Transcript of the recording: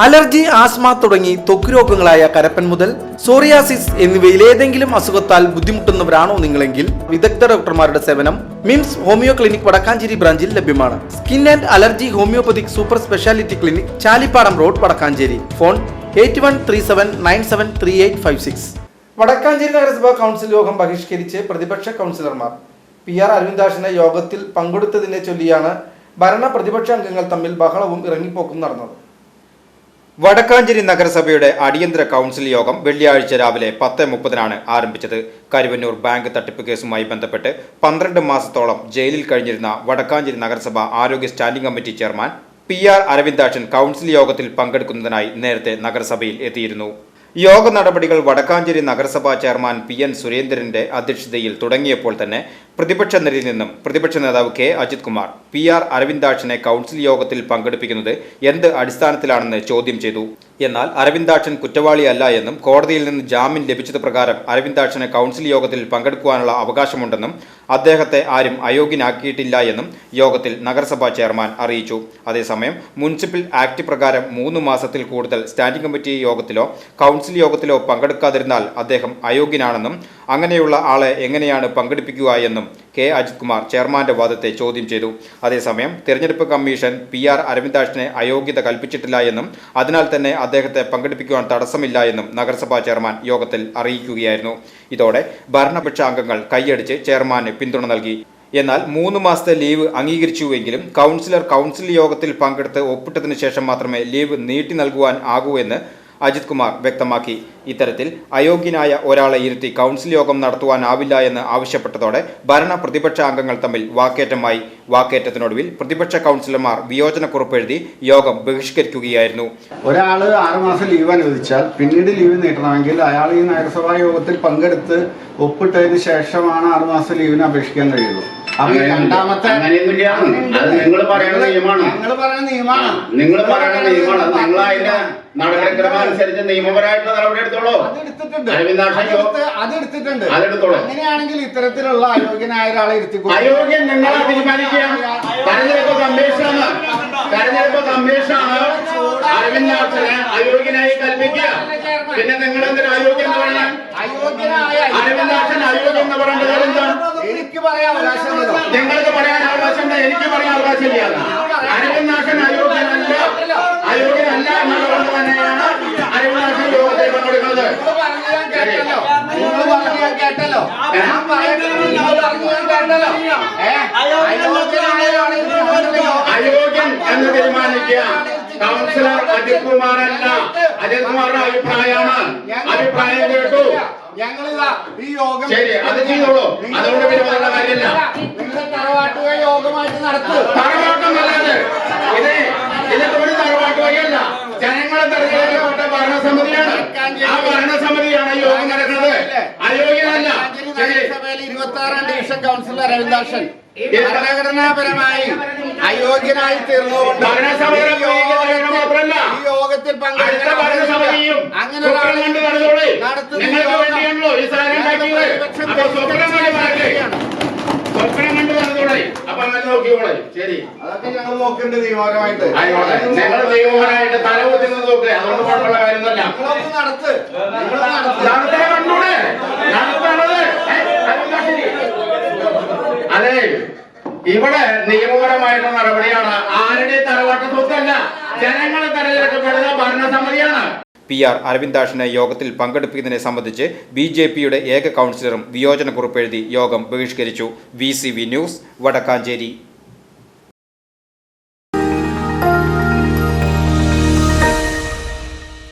Allergy, asthma തുടങ്ങി ത്വക്ക് രോഗങ്ങളായ കരപ്പൻ മുതൽ സോറിയാസിസ് എന്നിവയിൽ ഏതെങ്കിലും അസുഖത്താൽ ബുദ്ധിമുട്ടുന്നവരാണോ നിങ്ങളെങ്കിൽ വിദഗ്ധ ഡോക്ടർമാരുടെ സേവനം മിംസ് ഹോമിയോ ക്ലിനിക് വടക്കാഞ്ചേരി ബ്രാഞ്ചിൽ ലഭ്യമാണ്. Skin and allergy homoeopathic super speciality clinic, Chalippadam road, Vadakkanchery. Phone 8137973856. Vadakkanchery നഗരസഭാ കൗൺസിൽ യോഗം ബഹിഷ്കരിച്ച് പ്രതിപക്ഷ കൗൺസിലർമാർ. PR അരവിന്ദാക്ഷനെ യോഗത്തിൽ പങ്കെടുത്തതിനെ ചൊല്ലിയാണ് ഭരണ പ്രതിപക്ഷ അംഗങ്ങൾ തമ്മിൽ ബഹളവും ഇറങ്ങിപ്പോക്കും നടന്നത്. വടക്കാഞ്ചേരി നഗരസഭയുടെ അടിയന്തര കൗൺസിൽ യോഗം വെള്ളിയാഴ്ച രാവിലെ 10:30 ആരംഭിച്ചത്. കരുവന്നൂർ ബാങ്ക് തട്ടിപ്പ് കേസുമായി ബന്ധപ്പെട്ട് 12 മാസത്തോളം ജയിലിൽ കഴിഞ്ഞിരുന്ന വടക്കാഞ്ചേരി നഗരസഭ ആരോഗ്യ standing committee chairman PR Aravindakshan council യോഗത്തിൽ പങ്കെടുക്കുന്നതിനായി നേരത്തെ നഗരസഭയിൽ എത്തിയിരുന്നു. യോഗ നടപടികൾ വടക്കാഞ്ചേരി നഗരസഭാ ചെയർമാൻ PN സുരേന്ദ്രന്റെ അധ്യക്ഷതയിൽ തുടങ്ങിയപ്പോൾ തന്നെ പ്രതിപക്ഷ നിരയിൽ നിന്നും പ്രതിപക്ഷ നേതാവ് K അജിത് കുമാർ PR അരവിന്ദാക്ഷനെ കൗൺസിൽ യോഗത്തിൽ പങ്കെടുപ്പിക്കുന്നത് എന്ത് അടിസ്ഥാനത്തിലാണെന്ന് ചോദ്യം ചെയ്തു. എന്നാൽ അരവിന്ദാക്ഷൻ കുറ്റവാളിയല്ല എന്നും കോടതിയിൽ നിന്ന് ജാമ്യം ലഭിച്ചത് പ്രകാരം അരവിന്ദാക്ഷന് കൗൺസിൽ യോഗത്തിൽ പങ്കെടുക്കുവാനുള്ള അവകാശമുണ്ടെന്നും അദ്ദേഹത്തെ ആരും അയോഗ്യനാക്കിയിട്ടില്ല എന്നും യോഗത്തിൽ നഗരസഭാ ചെയർമാൻ അറിയിച്ചു. അതേസമയം മുനിസിപ്പൽ ആക്ട് പ്രകാരം 3 മാസത്തിൽ കൂടുതൽ സ്റ്റാൻഡിംഗ് കമ്മിറ്റി യോഗത്തിലോ കൗൺസിൽ യോഗത്തിലോ പങ്കെടുക്കാതിരുന്നാൽ അദ്ദേഹം അയോഗ്യനാണെന്നും അങ്ങനെയുള്ള ആളെ എങ്ങനെയാണ് പങ്കെടുപ്പിക്കുക എന്നും K അജിത് കുമാർ ചെയർമാന്റെ വാദത്തെ ചോദ്യം ചെയ്തു. അതേസമയം തെരഞ്ഞെടുപ്പ് കമ്മീഷൻ PR അരവിന്ദാക്ഷനെ അയോഗ്യത കൽപ്പിച്ചിട്ടില്ല എന്നും അതിനാൽ തന്നെ അദ്ദേഹത്തെ പങ്കെടുപ്പിക്കുവാൻ തടസ്സമില്ല എന്നും നഗരസഭാ ചെയർമാൻ യോഗത്തിൽ അറിയിക്കുകയായിരുന്നു. ഇതോടെ ഭരണപക്ഷ അംഗങ്ങൾ കൈയടിച്ച് ചെയർമാന് പിന്തുണ നൽകി. എന്നാൽ 3 മാസത്തെ ലീവ് അംഗീകരിച്ചുവെങ്കിലും കൗൺസിലർ കൗൺസിൽ യോഗത്തിൽ പങ്കെടുത്ത് ഒപ്പിട്ടതിനു ശേഷം മാത്രമേ ലീവ് നീട്ടി നൽകുവാൻ ആകൂ എന്ന് അജിത് കുമാർ വ്യക്തമാക്കി. ഇത്തരത്തിൽ അയോഗ്യനായ ഒരാളെ ഇരുത്തി കൗൺസിൽ യോഗം നടത്തുവാനാവില്ല എന്ന് ആവശ്യപ്പെട്ടതോടെ ഭരണ പ്രതിപക്ഷ അംഗങ്ങൾ തമ്മിൽ വാക്കേറ്റമായി. വാക്കേറ്റത്തിനൊടുവിൽ പ്രതിപക്ഷ കൗൺസിലർമാർ വിയോജനക്കുറിപ്പ് എഴുതി യോഗം ബഹിഷ്കരിക്കുകയായിരുന്നു. ഒരാള് 6 മാസം ലീവ് അനുവദിച്ചാൽ പിന്നീട് ലീവ് നീട്ടണമെങ്കിൽ അയാൾ ഈ നഗരസഭാ യോഗത്തിൽ പങ്കെടുത്ത് ഒപ്പിട്ടതിന് ശേഷമാണ് 6 മാസം ലീവിന് അപേക്ഷിക്കാൻ കഴിയുള്ളൂ. രണ്ടാമത്തെ നിങ്ങൾ പറയുന്ന നിയമമാണ്. നിങ്ങൾ പറയുന്ന നിയമമാണ്. നിങ്ങൾ അതിന്റെ നടപടിക്രമം അനുസരിച്ച് നിയമപരമായിട്ടുള്ള നടപടി എടുത്തോളൂ. അതെടുത്തോളൂ. അങ്ങനെയാണെങ്കിൽ ഇത്തരത്തിലുള്ള അയോഗ്യനായ ഒരാളെ ഇരുത്തിക്കൊള്ളു. അയോഗ്യൻ നിങ്ങളെ തീരുമാനിക്കുക. തെരഞ്ഞെടുപ്പ് കമ്മീഷനാണ് അരവിന്ദാക്ഷനെ അയോഗ്യനായി കൽപ്പിക്കുക. പിന്നെ നിങ്ങൾ എന്തിനാ അയോഗ്യം എന്ന് പറഞ്ഞാൽ അരവിന്ദാക്ഷൻ അയോഗ്യം എന്ന് പറയുന്നത് എന്താണ്? എനിക്ക് പറയാൻ അവകാശമുണ്ടോ? നിങ്ങൾക്ക് പറയാൻ അവകാശമുണ്ട്, എനിക്ക് പറയാൻ അവകാശമില്ല. അരവിന്ദാക്ഷൻ അയോഗ്യനല്ല എന്നുള്ളത് തന്നെയാണ് അരവിന്ദാക്ഷൻ യോഗത്തിൽ പങ്കെടുക്കുന്നത്. അയോഗ്യൻ എന്ന് തീരുമാനിക്കുക കൗൺസിലർ അജിത് കുമാറല്ല. അജിത് കുമാറിന്റെ അഭിപ്രായം കേട്ടു. ശരി, അത് ചെയ്തോളൂ. അതുകൊണ്ട് വിരോധമുള്ള കാര്യമില്ല. തറവാട്ടുക യോഗമായിട്ട് നടത്തും. തറവാട്ടം നല്ലത് ഇതിന്റെ ഒരു തറവാട്ട് വകയല്ല. ജനങ്ങളെ തെരഞ്ഞെടുക്കപ്പെട്ട ഭരണസമിതിയാണ്. ആ ഭരണസമിതിയാണ് യോഗം നടക്കുന്നത്. അയോഗ്യനല്ല. 26ാം ഡിവിഷൻ കൗൺസിലർ അരവിന്ദാക്ഷൻ ഭരണഘടനാപരമായി അയോഗ്യനായി തീർന്നുകൊണ്ട് മാത്രമല്ല ഈ യോഗത്തിൽ ഭരണസമിതിയും അങ്ങനെ നിങ്ങൾക്ക് വേണ്ടിയാണല്ലോ ഈ സാധനം അപ്പൊ അങ്ങനെ നോക്കിയോളെ. ശരി, അതൊക്കെ ഞങ്ങൾ നോക്കേണ്ടത് നിയമപരമായിട്ട്. ഞങ്ങൾ നിയമപരമായിട്ട് തലകുത്തുന്നത് നോക്കുക. അതുകൊണ്ട് കുഴപ്പമുള്ള കാര്യമൊന്നുമല്ല. അതെ, ഇവിടെ നിയമപരമായിട്ടുള്ള നടപടിയാണ്. ആരുടെ തറവാട്ട് സ്വത്തല്ല, ജനങ്ങളെ തെരഞ്ഞെടുക്കപ്പെടുന്ന ഭരണസമിതിയാണ്. PR അരവിന്ദാക്ഷനെ യോഗത്തിൽ പങ്കെടുപ്പിക്കുന്നതിനെ സംബന്ധിച്ച് BJPയുടെ ഏക കൗൺസിലറും വിയോജനക്കുറിപ്പ് എഴുതി യോഗം ബഹിഷ്കരിച്ചു. VCV news, Vadakkanchery.